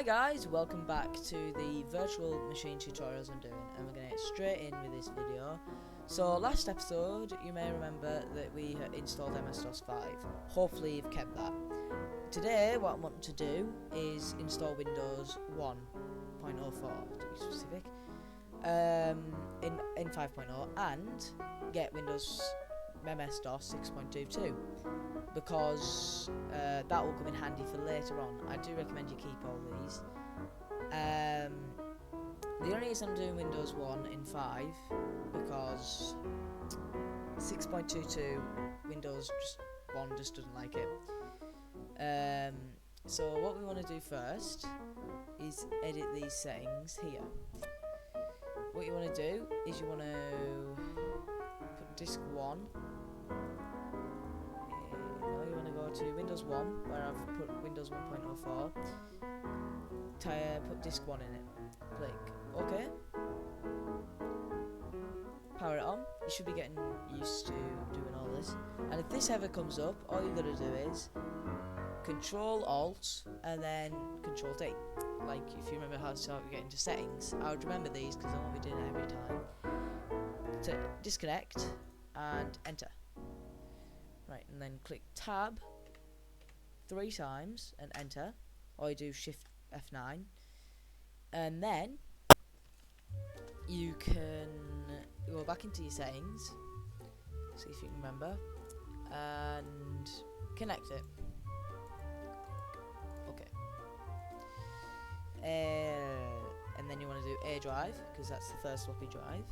guys, welcome back to the virtual machine tutorials I'm doing, and we're going to get straight in with this video. So last episode you may remember that we installed MS-DOS 5. Hopefully you've kept that. Today what I'm wanting to do is install Windows 1.04 to be specific in 5.0 and get Windows MS-DOS 6.22 because that will come in handy for later on. I do recommend you keep all these. The only reason I'm doing Windows 1 in 5 because 6.22 Windows 1 just doesn't like it. So what we want to do first is edit these settings here. What you want to do is you want to put disk 1. You want to go to Windows 1 where I've put Windows 1.04. Put disk 1 in it. Click OK. Power it on. You should be getting used to doing all this. And if this ever comes up, all you gotta do is Control Alt and then Control D. Like if you remember how to get into settings, I would remember these because I won't be doing it every time. To disconnect and enter. Right, and then click Tab 3 times and enter, or you do Shift F9, and then you can go back into your settings, see if you can remember, and connect it. Okay. And then you want to do A drive, because that's the first floppy drive,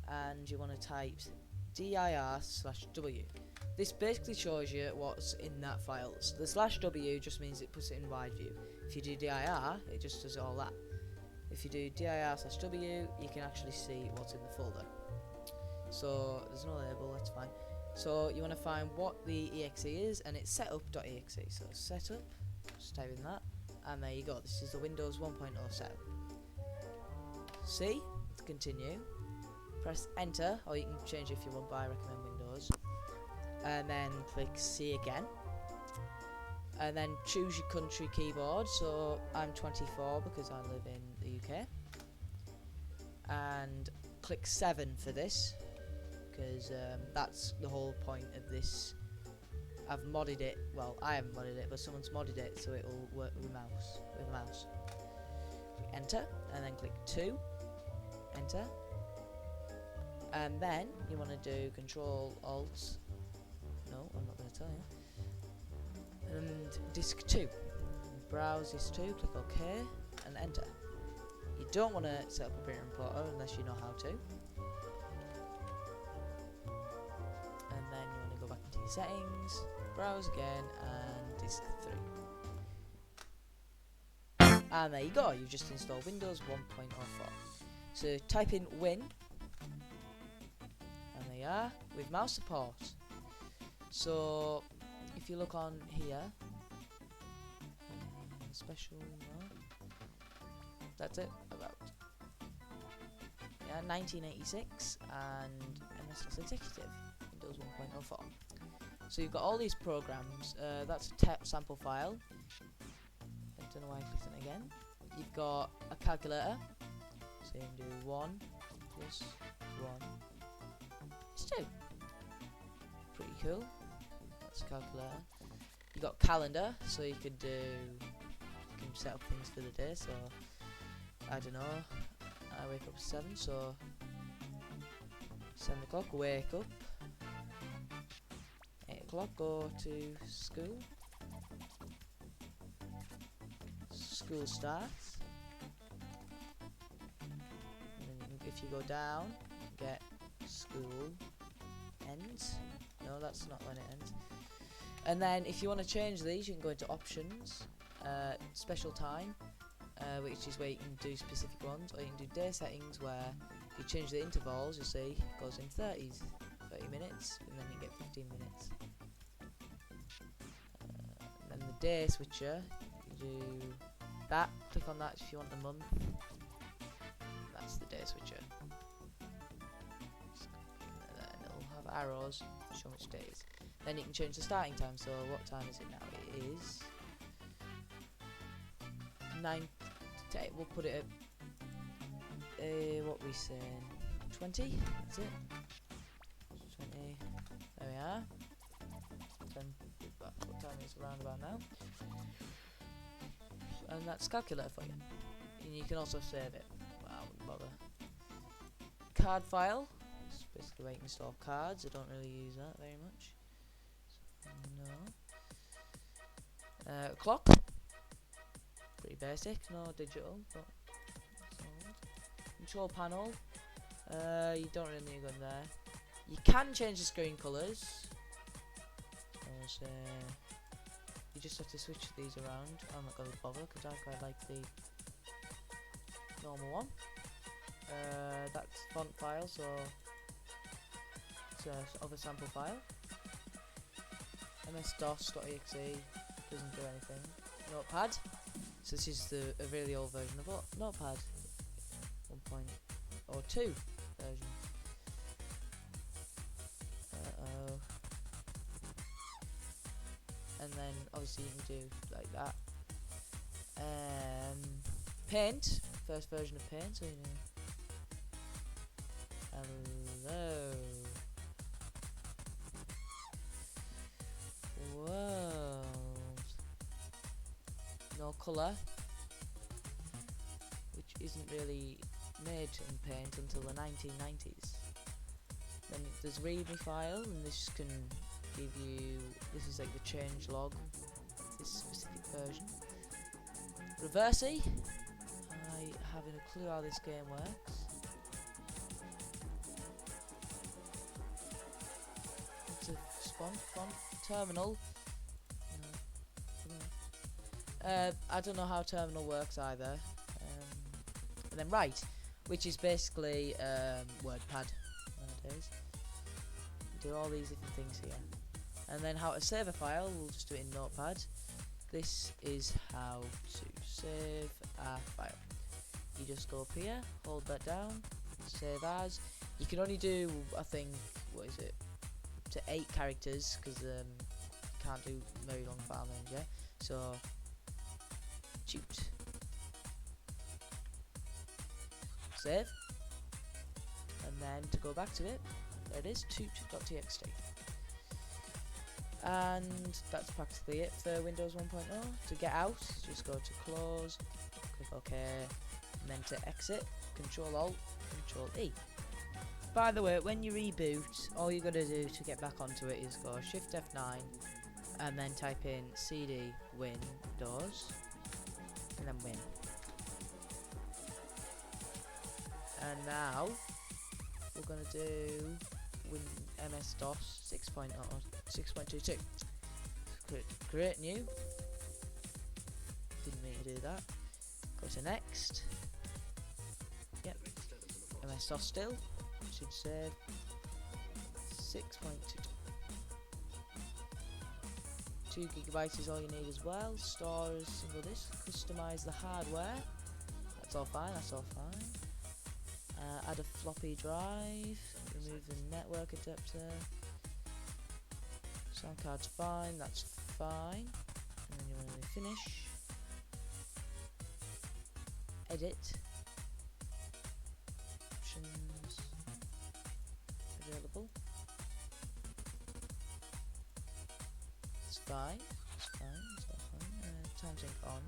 and you want to type dir/w. This basically shows you what's in that file. So the /w just means it puts it in wide view. If you do dir, it just does all that. If you do dir/w, you can actually see what's in the folder. So there's no label, that's fine. So you want to find what the exe is, and it's setup.exe. So setup, just type in that, and there you go. This is the Windows 1.0 setup. See? To continue, press enter, or you can change it if you want, but I recommend Windows. And then click C again, and then choose your country keyboard. So I'm 24 because I live in the UK, and click 7 for this because that's the whole point of this. I've modded it, well I haven't modded it, but someone's modded it so it will work with a mouse. Click enter and then click 2, enter, and then you want to do Control Alt. No, I'm not going to tell you. And disk 2. Browse disk 2, click OK, and enter. You don't want to set up a printer importer unless you know how to. And then you want to go back into your settings, browse again, and disk 3. And there you go, you've just installed Windows 1.04. So type in Win, and there you are, with mouse support. So if you look on here, special, no, that's it, about 1986 and MS-DOS Executive, Windows 1.04. So you've got all these programs. That's a sample file. I don't know why I clicked on it again. You've got a calculator, so you can do 1 plus 1 is 2. Pretty cool. That's a calculator. You got calendar, so you can set up things for the day. So I don't know, I wake up at 7, so 7 o'clock wake up, 8 o'clock go to school, school starts, and then if you go down, you get school ends. No, that's not when it ends. And then if you want to change these, you can go into options, special time, which is where you can do specific ones, or you can do day settings where you change the intervals. You see it goes in 30 minutes, and then you get 15 minutes. And then the day switcher, you do that, click on that if you want the month. That's the day switcher. And then it'll have arrows show which days. Then you can change the starting time. So what time is it now? It is 9 to 8. We'll put it at what we saying? 20. That's it. 20. There we are. Then what time is it around about now? And that's calculator for you. And you can also save it. Well, I wouldn't bother. Card file. It's basically where you can store cards. I don't really use that very much. So, no. Clock. Pretty basic. No digital, but control panel. You don't really need a gun there. You can change the screen colours. You just have to switch these around. I'm not going to bother because I quite like the normal one. That's font file, so it's a other sample file. MS-DOS.exe doesn't do anything. Notepad. So this is a really old version of Notepad 1.02 version. And then obviously you can do like that. Paint, first version of Paint, so you know. Hello. Whoa. No colour, which isn't really made in Paint until the 1990s. Then there's README file, and this can give you, this is like the change log, this specific version. Reversey, I haven't a clue how this game works. It's a font, terminal. I don't know how terminal works either. And then write, which is basically WordPad nowadays. You do all these different things here. And then how to save a file, we'll just do it in Notepad. This is how to save a file. You just go up here, hold that down, save as. You can only do, I think, what is it, to 8 characters, because you can't do very long file names, yeah? So, shoot. Save. And then to go back to it, there it is, toot.txt. And that's practically it for Windows 1.0. To get out, just go to close, click OK, and then to exit, Control-Alt, Control-E. By the way, when you reboot, all you're going to do to get back onto it is go Shift F9, and then type in CD Windows, and then Win. And now, we're going to do MS-DOS 6.0, 6.22. Create new. Didn't mean to do that. Go to next. Yep. MS-DOS still. Should save 6.22. 2 GB is all you need as well. Store as single disk. Customize the hardware. That's all fine. That's all fine. Add a floppy drive. Remove the network adapter. Sound card's fine. That's fine. And then you want to finish. Edit. Options. Available. It's fine. It's fine. It's all fine. Time sync on.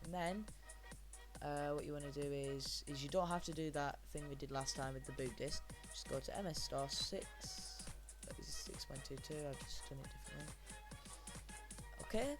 And then what you want to do is you don't have to do that thing we did last time with the boot disk. Just go to MS-DOS 6. That is 6.22. I've just done it differently. Okay.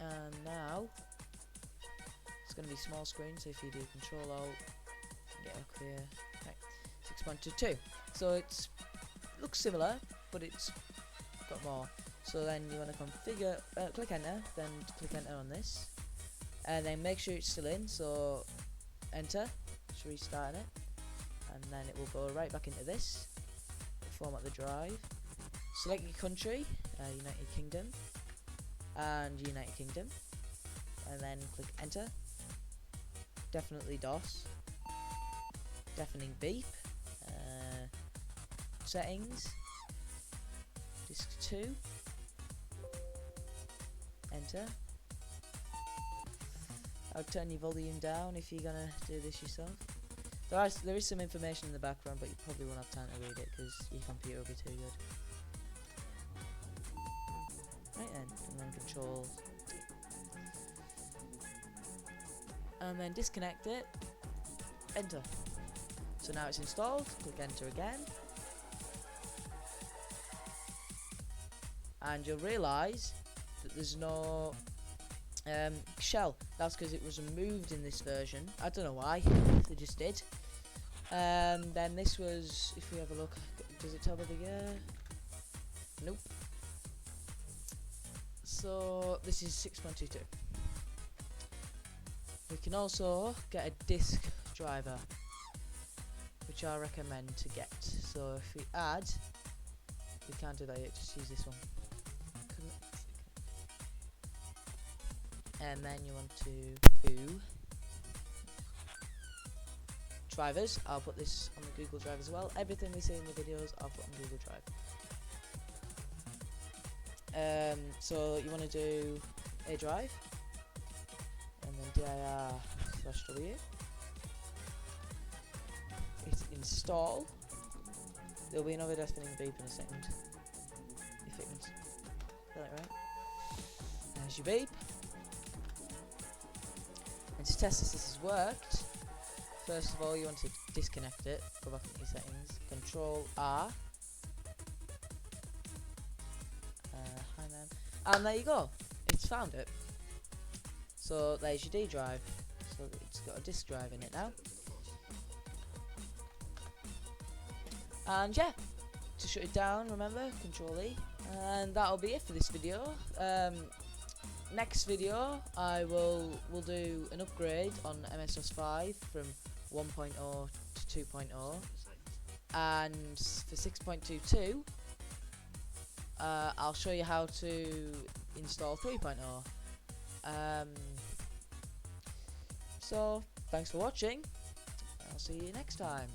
And now it's going to be small screen. So if you do Control-Alt, get up here. Right. 6.22. So it's looks similar, but it's got more. So then you want to configure, click enter, then click enter on this, and then make sure it's still in, so enter, just restarting it, and then it will go right back into this, format the drive, select your country, United Kingdom, and United Kingdom, and then click enter, definitely DOS, deafening beep, settings, disk 2, enter. I'll turn your volume down if you're gonna do this yourself. There is some information in the background, but you probably won't have time to read it because your computer will be too good. Right then, and then control D. And then disconnect it, enter. So now it's installed, click enter again. And you'll realise that there's no shell. That's because it was removed in this version. I don't know why, they just did. Then this was, if we have a look, does it tell me the year? Nope. So this is 6.22. We can also get a disk driver, which I recommend to get. So if we add, we can't do that yet, just use this one. And then you want to do drivers. I'll put this on the Google Drive as well. Everything we see in the videos I'll put on Google Drive. So you want to do a drive and then dir/w. Hit install. There'll be another deafening beep in a second. If it can spell it right. There's your beep. And to test if this has worked, first of all you want to disconnect it, go back into your settings, Control R, hi man, and there you go, it's found it. So there's your GDrive, so it's got a disk drive in it now. And yeah, to shut it down, remember, Control E, and that'll be it for this video. Next video we'll do an upgrade on MS-DOS 5 from 1.0 to 2.0, and for 6.22 I'll show you how to install 3.0. So thanks for watching, I'll see you next time.